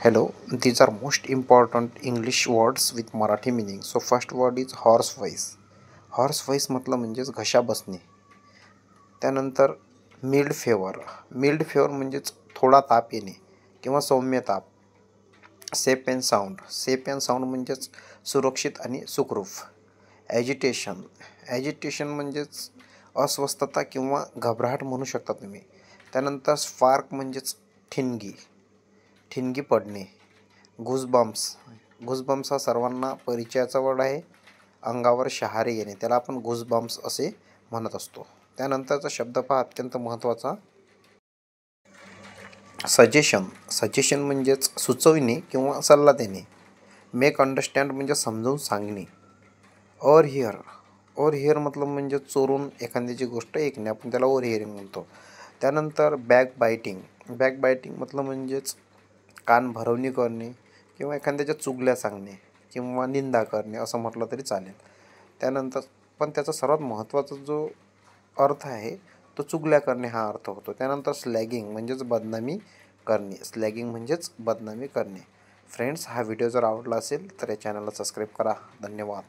Hello, these are most important English words with Marathi meaning. So first word is horse voice. Horse voice म्हटलं म्हणजेच घशा बसणे. त्यानंतर milled favour म्हणजेच थोडा ताप येणे किंवा सौम्य ताप. सेफ अँड साऊंड म्हणजेच सुरक्षित आणि सुखरूप. ॲजिटेशन म्हणजेच अस्वस्थता किंवा घबराहट म्हणू शकता तुम्ही. त्यानंतर स्पार्क म्हणजेच ठिणगी पडणे. गुजबम्स हा सर्वांना परिचयाचा वर्ड आहे. अंगावर शहारे येणे त्याला आपण गुजबम्स असे म्हणत असतो. त्यानंतरचा शब्द पहा अत्यंत महत्त्वाचा, सजेशन म्हणजेच सुचविणे किंवा सल्ला देणे. मेक अंडरस्टँड म्हणजे समजावून सांगणे. ओव्हर हिअर मतलब म्हणजे चोरून एखाद्याची गोष्ट ऐकणे, आपण त्याला ओव्हर हिअरिंग म्हणतो. त्यानंतर बॅकबायटिंग मतलब म्हणजेच कान भरवणी करणे किंवा एखाद्याच्या चुगल्या सांगणे किंवा निंदा करणे असं म्हटलं तरी चालेल. त्यानंतर पण त्याचा सर्वात महत्त्वाचा जो अर्थ आहे तो चुगल्या करणे हा अर्थ होतो. त्यानंतर स्लॅगिंग म्हणजेच बदनामी करणे. फ्रेंड्स, हा व्हिडिओ जर आवडला असेल तर या चॅनलला सबस्क्राईब करा. धन्यवाद.